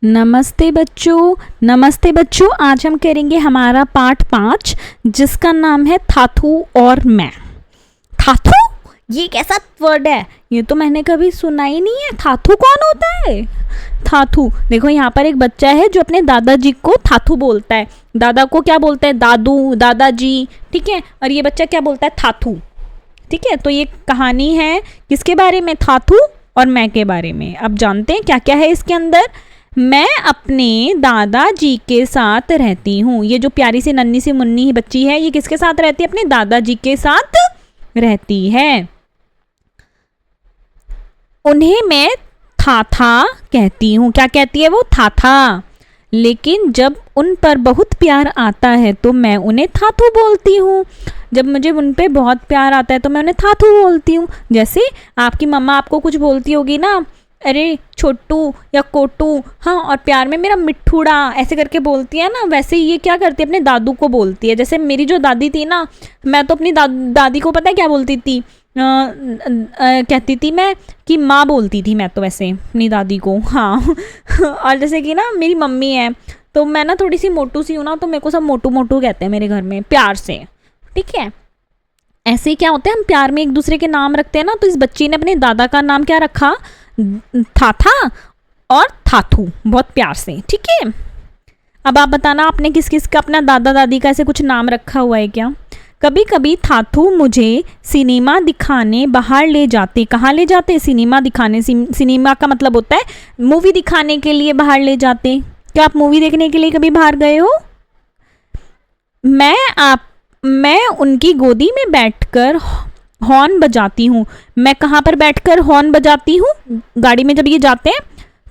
नमस्ते बच्चों। नमस्ते बच्चों, आज हम करेंगे हमारा पाठ 5 जिसका नाम है थाथू और मैं। थाथू, ये कैसा वर्ड है? ये तो मैंने कभी सुना ही नहीं है। थाथू कौन होता है? थाथू, देखो यहाँ पर एक बच्चा है जो अपने दादाजी को थाथू बोलता है। दादा को क्या बोलता है? दादू, दादाजी, ठीक है। और ये बच्चा क्या बोलता है? थाथू, ठीक है। तो ये कहानी है किसके बारे में? थाथू और मैं के बारे में। अब जानते हैं क्या क्या है इसके अंदर। मैं अपने दादाजी के साथ रहती हूँ। ये जो प्यारी सी नन्ही सी मुन्नी ही बच्ची है, ये किसके साथ रहती है? अपने दादाजी के साथ रहती है। उन्हें मैं थाथा कहती हूँ। क्या कहती है वो? थाथा। लेकिन जब उन पर बहुत प्यार आता है तो मैं उन्हें थाथू बोलती हूँ। जब मुझे उन पे बहुत प्यार आता है तो मैं उन्हें थाथू बोलती हूँ। जैसे आपकी मम्मा आपको कुछ बोलती होगी ना, अरे छोटू या कोटू, हाँ, और प्यार में मेरा मिठूड़ा, ऐसे करके बोलती है ना, वैसे ये क्या करती है? अपने दादू को बोलती है। जैसे मेरी जो दादी थी ना, मैं तो अपनी दादी को पता है क्या बोलती थी? कहती थी मैं कि माँ बोलती थी मैं तो वैसे अपनी दादी को, हाँ। और जैसे कि ना मेरी मम्मी है तो मैं ना थोड़ी सी मोटू सी हूँ ना, तो मेरे को सब मोटू मोटू कहते हैं मेरे घर में प्यार से, ठीक है। ऐसे ही क्या होता है, हम प्यार में एक दूसरे के नाम रखते हैं ना। तो इस बच्ची ने अपने दादा का नाम क्या रखा? थाथा और थाथू, बहुत प्यार से, ठीक है। अब आप बताना, आपने किस किस का अपना दादा दादी का ऐसे कुछ नाम रखा हुआ है क्या? कभी कभी थाथू मुझे सिनेमा दिखाने बाहर ले जाते। कहाँ ले जाते? सिनेमा दिखाने। सिनेमा का मतलब होता है मूवी दिखाने के लिए बाहर ले जाते। क्या आप मूवी देखने के लिए कभी बाहर गए हो? मैं उनकी गोदी में बैठकर हॉर्न बजाती हूँ। मैं कहाँ पर बैठकर हॉर्न बजाती हूँ? गाड़ी में जब ये जाते हैं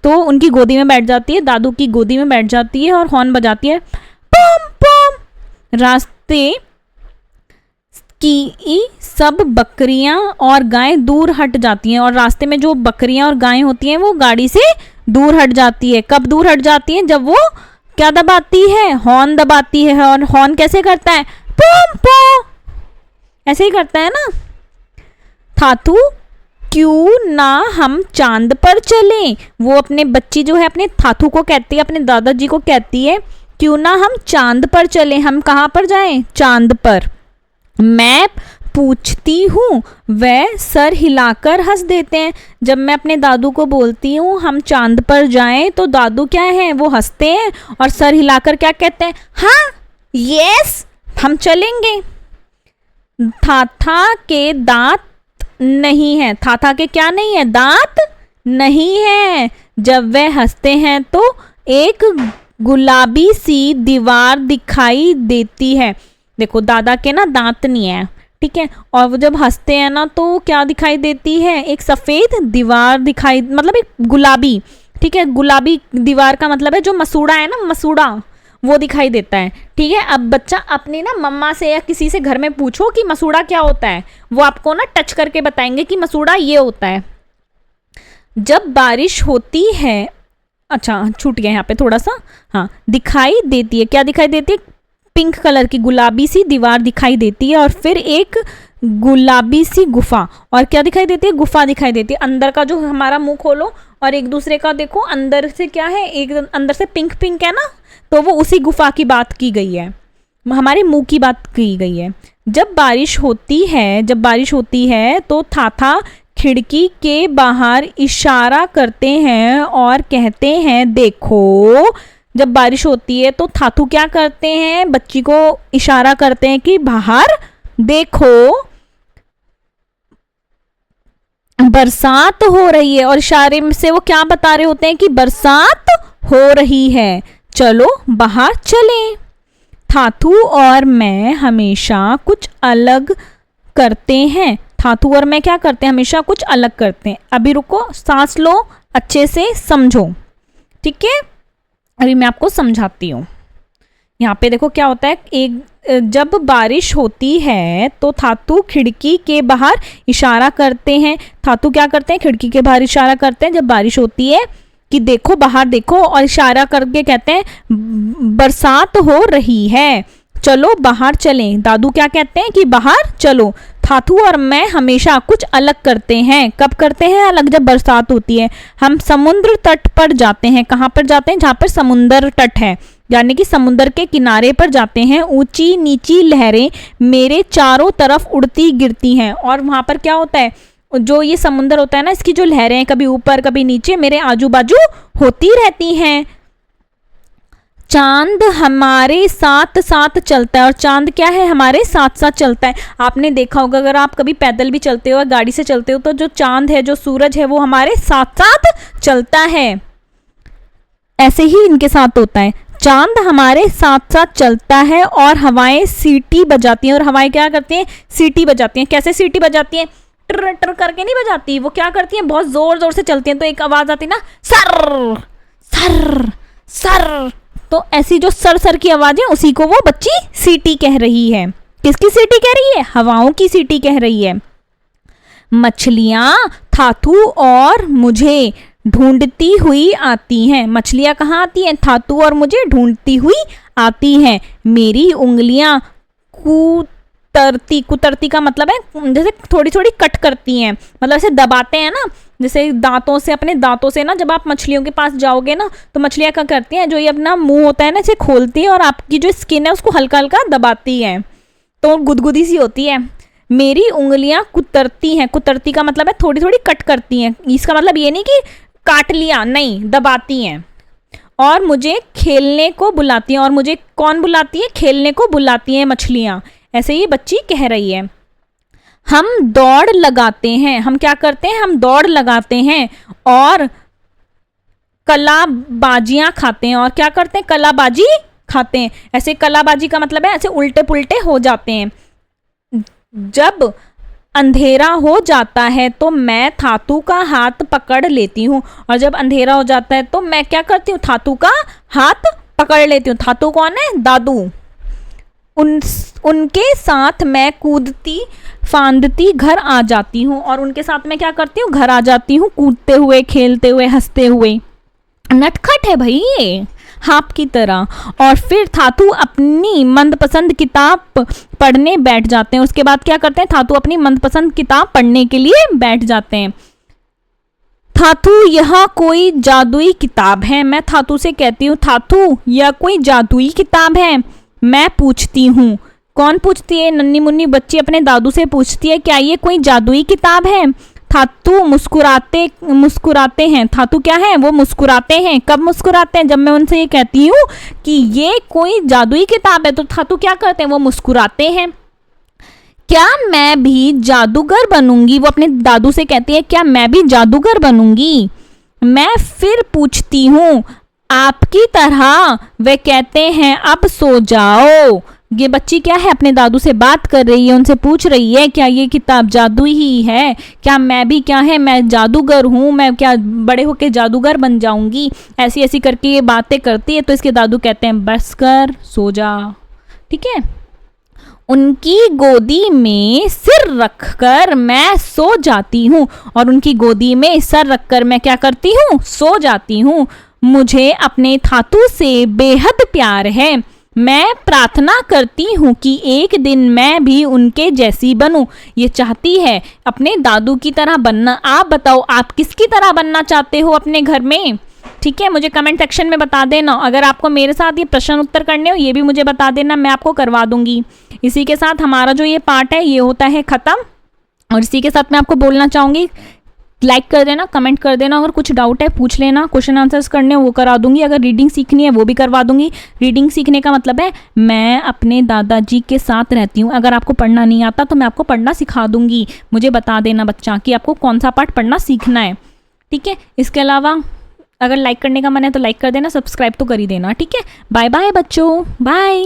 तो उनकी गोदी में बैठ जाती है, दादू की गोदी में बैठ जाती है और हॉर्न बजाती है, पम पम। रास्ते की सब बकरियां और गायें दूर हट जाती हैं, और रास्ते में जो बकरियां और गायें होती हैं वो गाड़ी से दूर हट जाती है। कब दूर हट जाती हैं? जब वो क्या दबाती है? हॉर्न दबाती है। और हॉर्न कैसे करता है? पम पम, ऐसे ही करता है ना। थाथू, क्यों ना हम चांद पर चलें? वो अपने बच्ची जो है अपने थाथू को कहती है, अपने दादाजी को कहती है, क्यों ना हम चांद पर चलें। हम कहाँ पर जाएं? चांद पर। मैं पूछती हूँ, वह सर हिलाकर हंस देते हैं। जब मैं अपने दादू को बोलती हूँ हम चांद पर जाएं तो दादू क्या है? वो हंसते हैं और सर हिलाकर क्या कहते हैं? हाँ, यस, हम चलेंगे। थाथा के दांत नहीं है। थाथा के क्या नहीं है? दांत नहीं है। जब वह हंसते हैं तो एक गुलाबी सी दीवार दिखाई देती है। देखो, दादा के ना दांत नहीं है, ठीक है। और वो जब हंसते हैं ना तो क्या दिखाई देती है? एक सफेद दीवार दिखाई, मतलब एक गुलाबी, ठीक है। गुलाबी दीवार का मतलब है जो मसूड़ा है ना, मसूड़ा, वो दिखाई देता है, ठीक है। अब बच्चा अपनी ना मम्मा से या किसी से घर में पूछो कि मसूड़ा क्या होता है, वो आपको ना टच करके बताएंगे कि मसूड़ा ये होता है। जब बारिश होती है, अच्छा छूट गया यहाँ पे थोड़ा सा, हाँ, दिखाई देती है। क्या दिखाई देती है? पिंक कलर की गुलाबी सी दीवार दिखाई देती है, और फिर एक गुलाबी सी गुफा। और क्या दिखाई देती है? गुफा दिखाई देती है। अंदर का जो हमारा मुंह खोलो और एक दूसरे का देखो, अंदर से क्या है? एक अंदर से पिंक पिंक है ना, तो वो उसी गुफा की बात की गई है, हमारे मुंह की बात की गई है। जब बारिश होती है तो थाथा खिड़की के बाहर इशारा करते हैं और कहते हैं, देखो। जब बारिश होती है तो थाथू क्या करते हैं? बच्ची को इशारा करते हैं कि बाहर देखो, बरसात हो रही है। और इशारे से वो क्या बता रहे होते हैं? कि बरसात हो रही है, चलो बाहर चलें। थाथू और मैं हमेशा कुछ अलग करते हैं। थाथू और मैं क्या करते हैं? हमेशा कुछ अलग करते हैं। अभी रुको, सांस लो, अच्छे से समझो, ठीक है। अभी मैं आपको समझाती हूँ। यहाँ पे देखो क्या होता है, जब बारिश होती है तो थाथू खिड़की के बाहर इशारा करते हैं। थाथू क्या करते हैं? खिड़की के बाहर इशारा करते हैं जब बारिश होती है कि देखो बाहर देखो, और इशारा करके कहते हैं बरसात हो रही है, चलो बाहर चलें। दादू क्या कहते हैं कि बाहर चलो। थाथू और मैं हमेशा कुछ अलग करते हैं। कब करते हैं अलग? जब बरसात होती है। हम समुद्र तट पर जाते हैं। कहाँ पर जाते हैं? जहाँ पर समुद्र तट है, यानी कि समुद्र के किनारे पर जाते हैं। ऊंची नीची लहरें मेरे चारों तरफ उड़ती गिरती हैं। और वहाँ पर क्या होता है, जो ये समुद्र होता है ना, इसकी जो लहरें हैं कभी ऊपर कभी नीचे मेरे आजू बाजू होती रहती हैं। चांद हमारे साथ साथ चलता है। और चांद क्या है? हमारे साथ साथ चलता है। आपने देखा होगा, अगर आप कभी पैदल भी चलते हो या गाड़ी से चलते हो, तो जो चांद है, जो सूरज है, वो हमारे साथ साथ चलता है। ऐसे ही इनके साथ होता है। चांद हमारे साथ साथ चलता है और हवाएं सीटी बजाती हैं। और हवाएं क्या करती हैं? सीटी बजाती हैं। कैसे सीटी बजाती हैं? टर टर करके नहीं बजाती, वो क्या करती हैं? बहुत जोर जोर से चलती हैं, तो एक आवाज आती है ना, सर सर सर। तो ऐसी जो सर सर की आवाज है, उसी को वो बच्ची सीटी कह रही है। किसकी सीटी कह रही है? हवाओं की सीटी कह रही है। मछलियां थाथू और मुझे ढूंढती हुई आती हैं। मछलियां कहाँ आती हैं? थाथू और मुझे ढूंढती हुई आती हैं। मेरी उंगलियां कुतरती का मतलब है जैसे थोड़ी थोड़ी कट करती हैं, मतलब ऐसे दबाते हैं ना, जैसे दांतों से, अपने दांतों से ना। जब आप मछलियों के पास जाओगे ना, तो मछलियां क्या करती हैं, जो ये अपना मुंह होता है ना, इसे खोलती है और आपकी जो स्किन है उसको हल्का हल्का दबाती है, तो गुदगुदी सी होती है। मेरी उंगलियां कुतरती हैं। कुतरती का मतलब है थोड़ी थोड़ी कट करती हैं। इसका मतलब ये नहीं कि काट लिया, नहीं, दबाती हैं। और मुझे खेलने को बुलाती हैं। और मुझे कौन बुलाती है? खेलने को बुलाती हैं मछलियां। ऐसे ये बच्ची कह रही है। हम दौड़ लगाते हैं। हम क्या करते हैं? हम दौड़ लगाते हैं और कलाबाजियां खाते हैं। और क्या करते हैं? कलाबाजी खाते हैं। ऐसे कलाबाजी का मतलब है ऐसे उल्टे पुल्टे हो जाते हैं। जब अंधेरा हो जाता है तो मैं थाथू का हाथ पकड़ लेती हूँ। और जब अंधेरा हो जाता है तो मैं क्या करती हूँ? थाथू का हाथ पकड़ लेती हूँ। थाथू कौन है? दादू। उनके साथ मैं कूदती फांदती घर आ जाती हूँ। और उनके साथ मैं क्या करती हूँ? घर आ जाती हूँ, कूदते हुए, खेलते हुए, हंसते हुए। नटखट है भाई ये, हाप की तरह। और फिर थाथू अपनी मनपसंद किताब पढ़ने बैठ जाते हैं। उसके बाद क्या करते हैं? थाथू अपनी मनपसंद किताब पढ़ने के लिए बैठ जाते हैं। थाथू, यह कोई जादुई किताब है। मैं थाथू से कहती हूँ, थाथू यह कोई जादुई किताब है? मैं पूछती हूँ। कौन पूछती है? नन्ही मुन्नी बच्ची अपने दादू से पूछती है, क्या ये कोई जादुई किताब है? थाथू मुस्कुराते हैं। थाथू क्या है? वो मुस्कुराते हैं। कब मुस्कुराते हैं? जब मैं उनसे ये कहती हूँ कि ये कोई जादुई किताब है, तो थाथू क्या करते हैं? वो मुस्कुराते हैं। क्या मैं भी जादूगर बनूंगी? वो अपने दादू से कहती है, क्या मैं भी जादूगर बनूंगी? मैं फिर पूछती हूँ, आपकी तरह? वे कहते हैं, अब सो जाओ। ये बच्ची क्या है? अपने दादू से बात कर रही है, उनसे पूछ रही है क्या ये किताब जादू ही है? क्या मैं भी क्या है? मैं जादूगर हूँ, मैं क्या बड़े होके जादूगर बन जाऊंगी? ऐसी ऐसी करके ये बातें करती है। तो इसके दादू कहते हैं, बस कर, सो जा। ठीक है। उनकी गोदी में सिर रखकर मैं सो जाती हूँ। और उनकी गोदी में सर रखकर मैं क्या करती हूँ? सो जाती हूँ। मुझे अपने थाथू से बेहद प्यार है। मैं प्रार्थना करती हूँ कि एक दिन मैं भी उनके जैसी बनूं। ये चाहती है अपने दादू की तरह बनना। आप बताओ, आप किसकी तरह बनना चाहते हो अपने घर में? ठीक है, मुझे कमेंट सेक्शन में बता देना। अगर आपको मेरे साथ ये प्रश्न उत्तर करने हो, ये भी मुझे बता देना, मैं आपको करवा दूंगी। इसी के साथ हमारा जो ये पार्ट है ये होता है ख़त्म। और इसी के साथ मैं आपको बोलना चाहूँगी, लाइक कर देना, कमेंट कर देना। अगर कुछ डाउट है पूछ लेना, क्वेश्चन आंसर्स करने वो करा दूंगी। अगर रीडिंग सीखनी है वो भी करवा दूंगी। रीडिंग सीखने का मतलब है मैं अपने दादाजी के साथ रहती हूँ। अगर आपको पढ़ना नहीं आता तो मैं आपको पढ़ना सिखा दूंगी। मुझे बता देना बच्चा कि आपको कौन सा पार्ट पढ़ना सीखना है। ठीक है। इसके अलावा अगर लाइक करने का मन है तो लाइक कर देना, सब्सक्राइब तो कर ही देना। ठीक है। बाय बाय बच्चों, बाय।